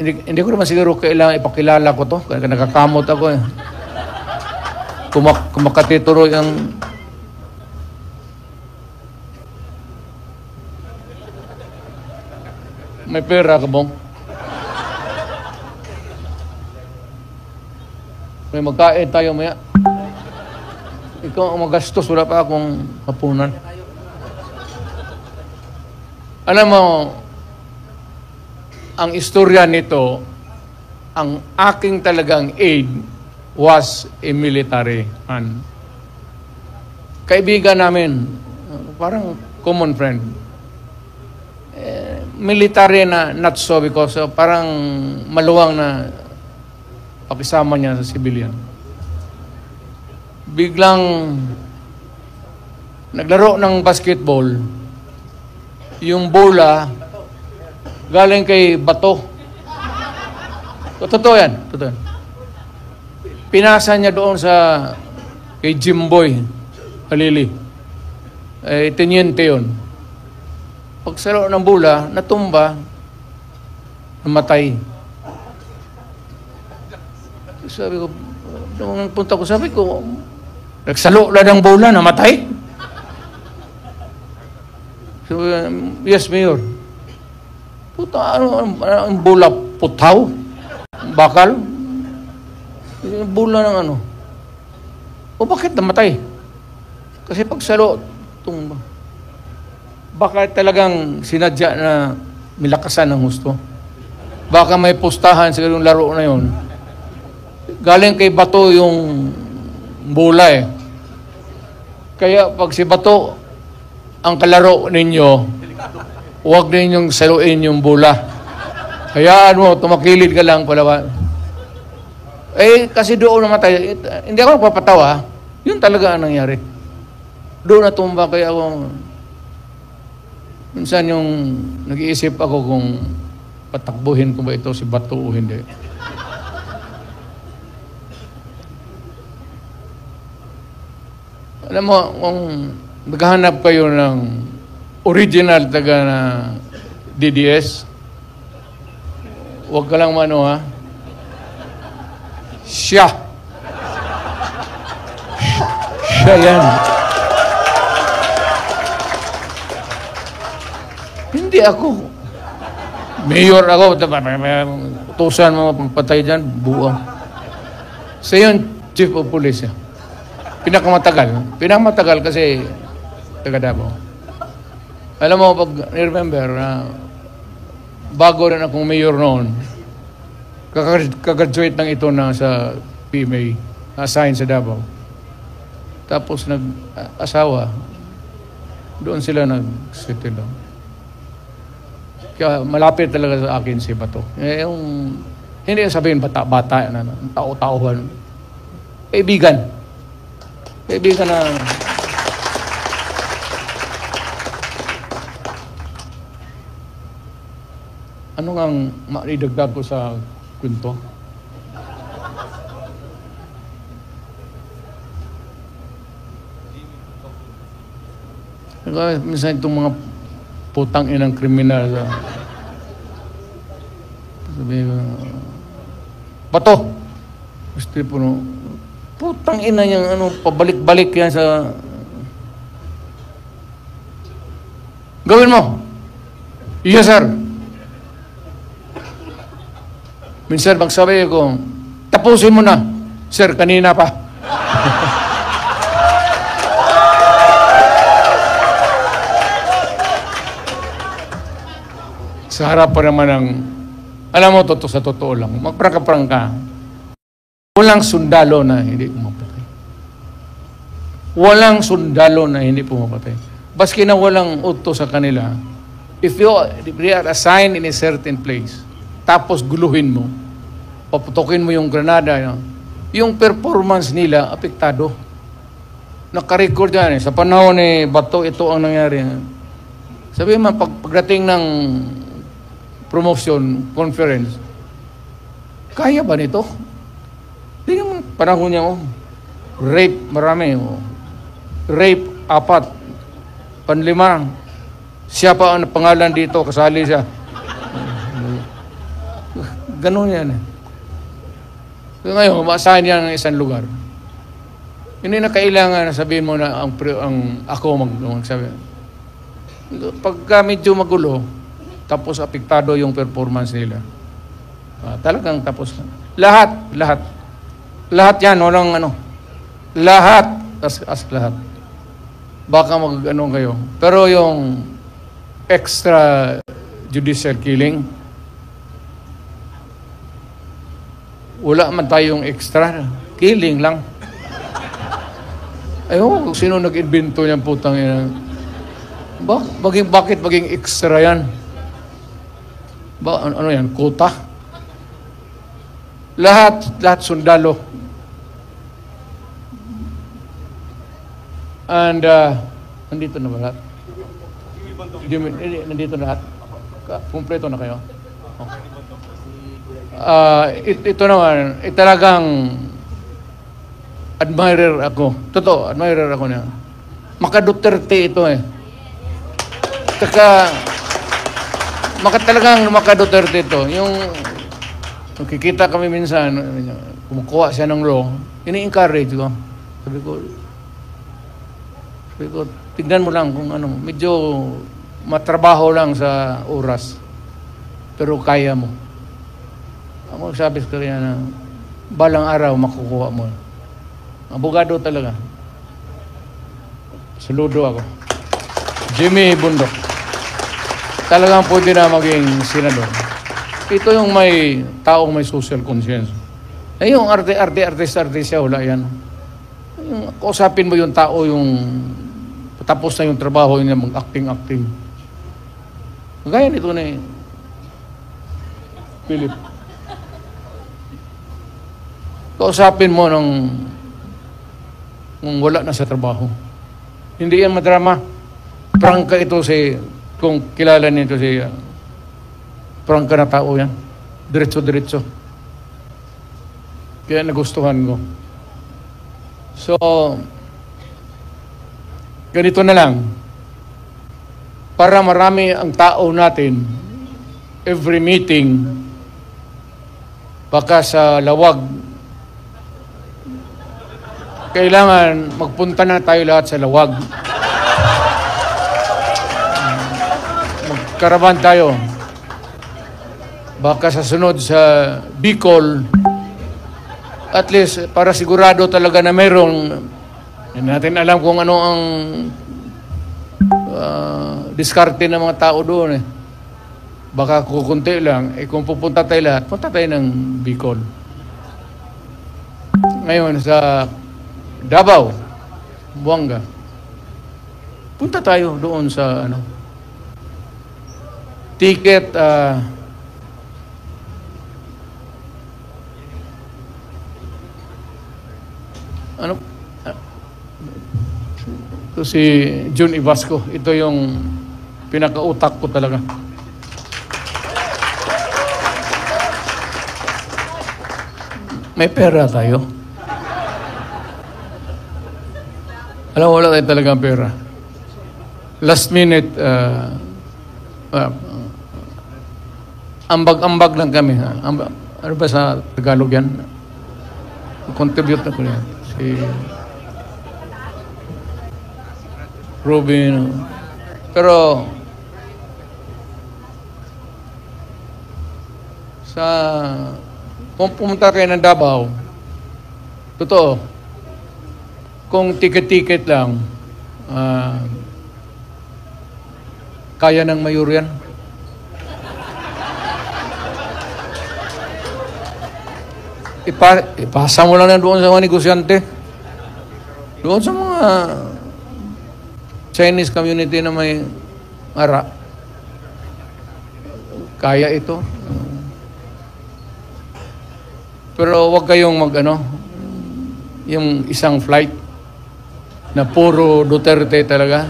hindi ko naman siguro kailangan ipakilala ko to. Kaya nakakamot ako eh. Kumakatituroy ang... May pera ka bang? May magkain tayo maya. Ikaw ang magastos, wala pa akong hapunan. Alam mo, ang istorya nito, ang aking talagang aid was a military man. Kaibigan namin, parang common friend. Military na not so because parang maluwang na pakisama niya sa civilian. Biglang naglaro ng basketball, yung bola galing kay bato. Totoo yan. Totoo yan. Pinasa niya doon sa kay Jimboy Halili. Teniente yun. Pagsaro ng bola, natumba, namatay. Sabi ko, nung punta ko, sabi ko, nagsalo lang ng bola, namatay? So, yes, Mayor. Puta, ang bola, putaw? Bakal? Bola ng ano? O bakit namatay? Kasi pagsalo, tumba. Baka talagang sinadya na milakasan ng husto. Baka may pustahan sa yung laro na yun. Galing kay bato yung bola eh. Kaya pag si bato ang kalaro ninyo, huwag ninyong saluin yung bola. Hayaan mo, tumakilid ka lang palawan. Kasi doon namatay. Hindi ako nagpapatawa. Yun talaga ang nangyari. Doon natumba kaya ako. Minsan yung nag-iisip ako kung patakbuhin ko ba ito si Bato o hindi. Alam mo, kung naghahanap kayo ng original taga na DDS, huwag ka lang mano ha. Siya yan. Hindi ako. Mayor ako. Utusan mo pagpatay dyan, buo. So yun, Chief of Police. Pinakamatagal kasi taga Davao. Alam mo, pag remember, bago rin akong mayor noon, kakagraduate ng ito na sa PMA, assigned sa Davao. Tapos nag-asawa, doon sila nag-settle down. Kaya malapit talaga sa akin si Bato. Hindi sabihin bata-bata, tao-tauhan. Kaibigan na... Ano nga maidagdag ko sa kwento? Minsan itong mga putang inang kriminal. Sabi ko, Bato! Gusto po no, putang ina niyang pabalik-balik yan sa... Gawin mo! Yes, sir! Minsan magsabi ko, tapusin mo na. Sir, kanina pa. Sa harap pa naman ng, alam mo, sa totoo lang, magprangka-prang ka. Walang sundalo na hindi pumapatay. Walang sundalo na hindi pumapatay. Baski na walang utos sa kanila, if they are assigned in a certain place, tapos guluhin mo, paputokin mo yung granada, yung performance nila, apektado. Nakarecord yan eh. Sa panahon ni Bato, ito ang nangyari. Sabi mo, pagdating ng promotion, conference, kaya ba nito? Hindi naman panahon niya, rape, marami. Rape, 4. Panlima, siya pa ang pangalan dito, kasali siya. Ganun yan eh. So ngayon, maasahan yan ng isang lugar. Hindi na kailangan na sabihin mo na ako magsabi. Pagka medyo magulo, tapos apektado yung performance nila. Talagang tapos na. Lahat yan, walang ano. Lahat, as lahat. Baka kayo. Pero yung extra judicial killing, wala man tayong extra. Killing lang. Ayaw, sino nag-invento niyan putang yan? Bakit maging extra yan? Ano yan? Kota? Lahat sundalo. And, nandito na ba lahat? Nandito na lahat? Kumpleto na kayo? Ito naman, talagang admirer ako. Totoo, admirer ako niya. Maka-Duterte ito eh. Talagang maka-Duterte ito. Yung kikita kami minsan, kumukuha siya ng law, ini-encourage ko. Sabi ko, tignan mo lang kung ano, medyo matrabaho lang sa oras. Pero kaya mo. Ako sabi ko rin na balang araw makukuha mo. Abogado talaga. Saludo ako. Jimmy Bundok. Talagang pwede na maging senador. Ito yung may taong may social conscience. Yung artista, wala yan. Yung kausapin mo yung tao, yung tapos na yung trabaho, yung mag-acting. Gaya nito na eh. Philip. Kausapin mo nung wala na sa trabaho. Hindi yan madrama. Prangka ito kung kilala nito prangka na tao yan. Diretso. Kaya nagustuhan ko. So, ganito na lang. Para marami ang tao natin, every meeting, baka sa lawag, kailangan magpunta na tayo lahat sa lawag. Magkaraban tayo. Baka sa sunod sa Bicol, at least para sigurado talaga na mayroong, hindi natin alam kung ano ang diskarte ng mga tao doon eh. Baka kukunti lang. Kung pupunta tayo lahat, punta tayo ng Bicol. Ngayon sa Davao, Buanga. Punta tayo doon sa ticket ito si Jun Ibasco. Ito yung pinakautak ko talaga. May pera tayo. Alam mo, wala tayo talagang pera. Last minute, ambag-ambag lang kami. Ano ba sa Tagalog yan? Contribute na ko yan. Si Robin. Pero, kung pumunta kayo ng Davao, totoo, kung ticket-ticket lang, kaya ng mayor yan. Ipasa mo lang na doon sa mga negosyante. Doon sa mga Chinese community na may ara. Kaya ito. Pero wag kayong yung isang flight na puro Duterte talaga.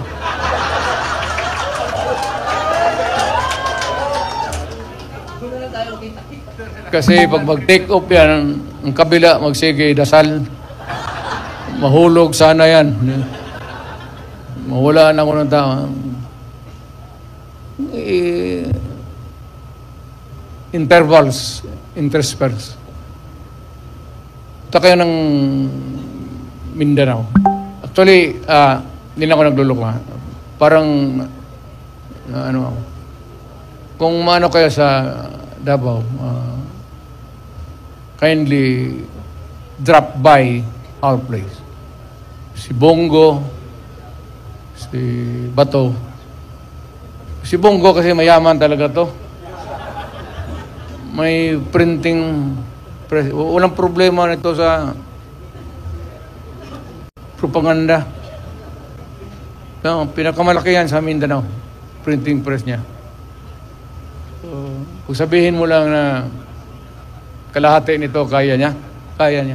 Kasi pag mag-take off yan, ang kabila magsige dasal. Mahulog sana yan. Mawalaan ako ng tao. intervals, interspersed. Ito kayo ng Mindanao. Actually, hindi na ako nagluloko. Parang, kung maano kayo sa Davao, kindly drop by our place. Si Bongo, si Bato. Si Bongo kasi mayaman talaga to. May printing press. Walang problema nito sa propaganda. No, pinakamalaki yan sa Mindanao. Printing press niya. So, kung sabihin mo lang na kalahati nito, kaya niya. Kaya niya.